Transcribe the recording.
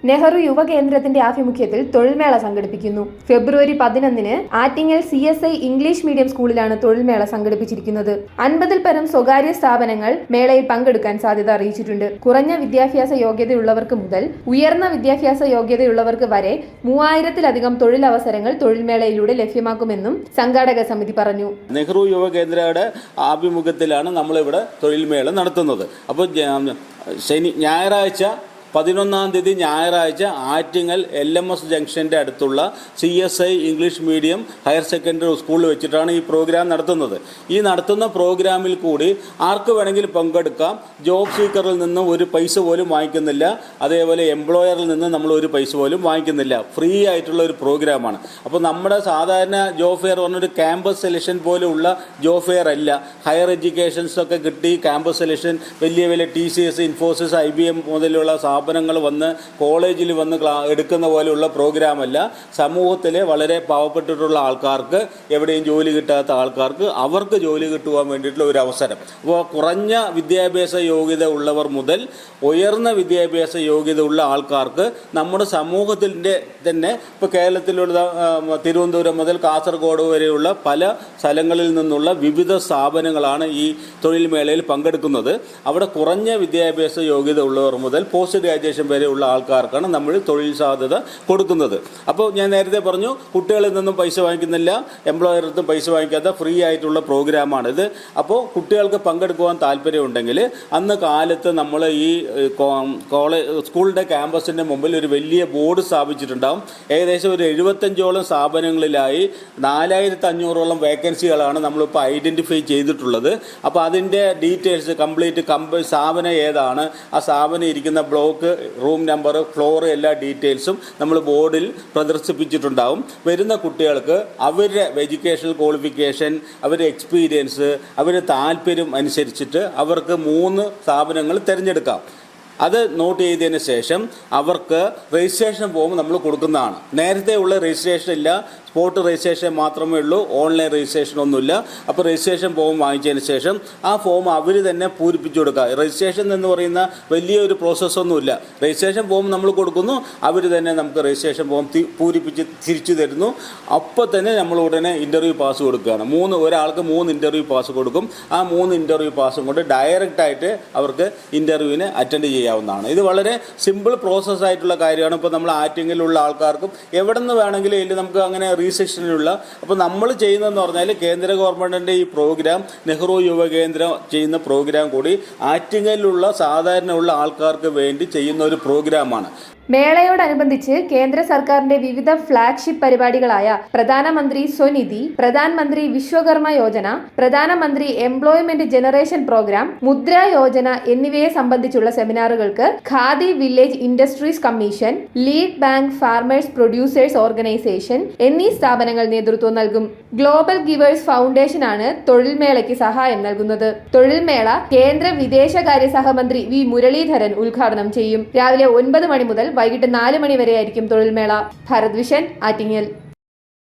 നെഹ്റു യുവകേന്ദ്രത്തിന്റെ ആഭിമുഖ്യത്തിൽ തൊഴിൽമേള സംഘടിപ്പിക്കുന്നു. ഫെബ്രുവരി 11-ന് Attingal CSI English medium സ്കൂളിലാണ് തൊഴിൽമേള സംഘടിപ്പിച്ചിരിക്കുന്നത്. 50-ൽ പരം സ്വകാര്യ സ്ഥാപനങ്ങൾ മേളയിൽ പങ്കെടുക്കാൻ സാധ്യത അറിയിച്ചിട്ടുണ്ട്. കുറഞ്ഞ വിദ്യാഭ്യാസ യോഗ്യതയുള്ളവർക്ക് മുതൽ ഉയർന്ന വിദ്യാഭ്യാസ യോഗ്യതയുള്ളവർക്ക് വരെ 3000-ലധികം തൊഴിലവസരങ്ങൾ തൊഴിൽമേളയിലൂടെ ലഭ്യമാക്കുമെന്നും സംഘാടക സമിതി പറഞ്ഞു. നെഹ്റു യുവകേന്ദ്രയുടെ ആഭിമുഖ്യത്തിലാണ് നമ്മളിവിടെ തൊഴിൽമേള നടത്തുന്നത്. അപ്പോൾ ഞായറാഴ്ച 11-ാം തീയതി ഞായറാഴ്ച ആറ്റിങ്ങൽ LMS ജംഗ്ഷൻ്റെ അടുത്തുള്ള CSI English medium higher secondary സ്കൂളിൽ വെച്ചിട്ടാണ് ഈ പ്രോഗ്രാം നടത്തുന്നത്. ഈ നടത്തുന്ന പ്രോഗ്രാമിൽ കൂടി ആർക്ക് വേണമെങ്കിലും പങ്കെടുക്കാം. ജോബ് സീക്കറിൽ നിന്ന് ഒരു പൈസ പോലും വാങ്ങിക്കുന്നില്ല, അതേപോലെ എംപ്ലോയറിൽ നിന്ന് നമ്മൾ ഒരു പൈസ പോലും വാങ്ങിക്കുന്നില്ല. ഫ്രീ ആയിട്ടുള്ള ഒരു പ്രോഗ്രാമാണ്. അപ്പോൾ നമ്മുടെ സാധാരണ ജോബ് ഫെയർ പറഞ്ഞൊരു ക്യാമ്പസ് സെലക്ഷൻ പോലെയുള്ള ജോബ് ഫെയർ അല്ല. ഹയർ എഡ്യൂക്കേഷൻസൊക്കെ കിട്ടി ക്യാമ്പസ് സെലക്ഷൻ വലിയ വലിയ TCS, ഇൻഫോസിസ്, IBM മുതലുള്ള സ്ഥാപനങ്ങൾ വന്ന് കോളേജിൽ വന്ന് എടുക്കുന്ന പോലെയുള്ള പ്രോഗ്രാമല്ല. സമൂഹത്തിലെ വളരെ പാവപ്പെട്ടിട്ടുള്ള ആൾക്കാർക്ക്, എവിടെയും ജോലി കിട്ടാത്ത ആൾക്കാർക്ക് അവർക്ക് ജോലി കിട്ടുവാൻ വേണ്ടിയിട്ടുള്ള ഒരു അവസരം. അപ്പോൾ കുറഞ്ഞ വിദ്യാഭ്യാസ യോഗ്യത ഉള്ളവർ മുതൽ ഉയർന്ന വിദ്യാഭ്യാസ യോഗ്യത ഉള്ള ആൾക്കാർക്ക് നമ്മുടെ സമൂഹത്തിൻ്റെ തന്നെ ഇപ്പോൾ കേരളത്തിലുള്ള തിരുവനന്തപുരം മുതൽ കാസർഗോഡ് വരെയുള്ള പല സ്ഥലങ്ങളിൽ നിന്നുള്ള വിവിധ സ്ഥാപനങ്ങളാണ് ഈ തൊഴിൽ മേളയിൽ പങ്കെടുക്കുന്നത്. അവിടെ കുറഞ്ഞ വിദ്യാഭ്യാസ യോഗ്യത ഉള്ളവർ മുതൽ പോസ്റ്റ് ഗ്രാജുവേഷൻ വരെയുള്ള ആൾക്കാർക്കാണ് നമ്മൾ തൊഴിൽ സാധ്യത കൊടുക്കുന്നത്. അപ്പോൾ ഞാൻ നേരത്തെ പറഞ്ഞു, കുട്ടികളിൽ നിന്നും പൈസ വാങ്ങിക്കുന്നില്ല, എംപ്ലോയറിൽ നിന്നും പൈസ വാങ്ങിക്കാത്ത ഫ്രീ ആയിട്ടുള്ള പ്രോഗ്രാമാണിത്. അപ്പോൾ കുട്ടികൾക്ക് പങ്കെടുക്കുവാൻ താല്പര്യമുണ്ടെങ്കിൽ അന്ന് കാലത്ത് നമ്മൾ ഈ സ്കൂളിൻ്റെ ക്യാമ്പസിൻ്റെ മുമ്പിൽ ഒരു വലിയ ബോർഡ് സ്ഥാപിച്ചിട്ടുണ്ടാകും. ഏകദേശം ഒരു 75ഓളം സ്ഥാപനങ്ങളിലായി 4500ഓളം വേക്കൻസികളാണ് നമ്മളിപ്പോൾ ഐഡൻറ്റിഫൈ ചെയ്തിട്ടുള്ളത്. അപ്പോൾ അതിൻ്റെ ഡീറ്റെയിൽസ് കംപ്ലീറ്റ് സ്ഥാപനം ഏതാണ്, ആ സ്ഥാപനം ഇരിക്കുന്ന ബ്ലോക്ക്, റൂം നമ്പർ, ഫ്ലോർ, എല്ലാ ഡീറ്റെയിൽസും നമ്മൾ ബോർഡിൽ പ്രദർശിപ്പിച്ചിട്ടുണ്ടാവും. വരുന്ന കുട്ടികൾക്ക് അവരുടെ എഡ്യൂക്കേഷണൽ ക്വാളിഫിക്കേഷൻ, അവരുടെ എക്സ്പീരിയൻസ്, അവരുടെ താല്പര്യം അനുസരിച്ചിട്ട് അവർക്ക് 3 സ്ഥാപനങ്ങൾ തിരഞ്ഞെടുക്കാം. അത് നോട്ട് ചെയ്തതിന് ശേഷം അവർക്ക് രജിസ്ട്രേഷൻ ഫോം നമ്മൾ കൊടുക്കുന്നതാണ്. നേരത്തെ ഉള്ള രജിസ്ട്രേഷൻ ഇല്ല, സ്പോട്ട് രജിസ്ട്രേഷൻ മാത്രമേ ഉള്ളൂ, ഓൺലൈൻ രജിസ്ട്രേഷൻ ഒന്നുമില്ല. അപ്പോൾ രജിസ്ട്രേഷൻ ഫോം വാങ്ങിച്ചതിന് ശേഷം ആ ഫോം അവർ തന്നെ പൂരിപ്പിച്ചു കൊടുക്കുക. രജിസ്ട്രേഷൻ എന്ന് പറയുന്ന വലിയൊരു പ്രോസസ്സൊന്നുമില്ല. രജിസ്ട്രേഷൻ ഫോം നമ്മൾ കൊടുക്കുന്നു, അവർ തന്നെ നമുക്ക് രജിസ്ട്രേഷൻ ഫോം പൂരിപ്പിച്ച് തിരിച്ചു തരുന്നു. അപ്പോൾ തന്നെ നമ്മൾ ഉടനെ ഇൻ്റർവ്യൂ പാസ് കൊടുക്കുകയാണ്. ഒരാൾക്ക് 3 ഇൻ്റർവ്യൂ പാസ് കൊടുക്കും. ആ 3 ഇൻ്റർവ്യൂ പാസും കൊണ്ട് ഡയറക്റ്റായിട്ട് അവർക്ക് ഇൻ്റർവ്യൂവിന് അറ്റൻഡ് ചെയ്യാവുന്നതാണ്. ഇത് വളരെ സിമ്പിൾ പ്രോസസ്സായിട്ടുള്ള കാര്യമാണ്. ഇപ്പോൾ നമ്മൾ ആറ്റിങ്ങിലുള്ള ആൾക്കാർക്കും എവിടെ നിന്ന് വേണമെങ്കിലും ഇല്ല, നമുക്ക് അങ്ങനെ റീസെക്ഷനിലുള്ള. അപ്പോൾ നമ്മൾ ചെയ്യുന്നതെന്ന് പറഞ്ഞാൽ കേന്ദ്ര ഗവൺമെൻറ്റിൻ്റെ ഈ പ്രോഗ്രാം, നെഹ്റു യുവകേന്ദ്രം ചെയ്യുന്ന പ്രോഗ്രാം കൂടി ആറ്റിങ്ങലിലുള്ള സാധാരണ ഉള്ള ആൾക്കാർക്ക് വേണ്ടി ചെയ്യുന്ന ഒരു പ്രോഗ്രാമാണ്. മേളയോടനുബന്ധിച്ച് കേന്ദ്ര സർക്കാരിന്റെ വിവിധ ഫ്ലാഗ്ഷിപ്പ് പരിപാടികളായ പ്രധാനമന്ത്രി സ്വനിധി, പ്രധാനമന്ത്രി വിശ്വകർമ്മ യോജന, പ്രധാനമന്ത്രി എംപ്ലോയ്മെന്റ് ജനറേഷൻ പ്രോഗ്രാം, മുദ്ര യോജന എന്നിവയെ സംബന്ധിച്ചുള്ള സെമിനാറുകൾക്ക് Khadi village industries commission, lead bank farmers producers organisation എന്നീ സ്ഥാപനങ്ങൾ നേതൃത്വം നൽകും. ഗ്ലോബൽ ഗിവേഴ്സ് ഫൗണ്ടേഷൻ ആണ് തൊഴിൽമേളയ്ക്ക് സഹായം നൽകുന്നത്. തൊഴിൽമേള കേന്ദ്ര വിദേശകാര്യ സഹമന്ത്രി V. മുരളീധരൻ ഉദ്ഘാടനം ചെയ്യും. രാവിലെ 9 മണി മുതൽ വൈകിട്ട് 4 മണി വരെയായിരിക്കും തൊഴിൽമേള. ഭാരത് വിഷൻ, ആറ്റിങ്ങൽ.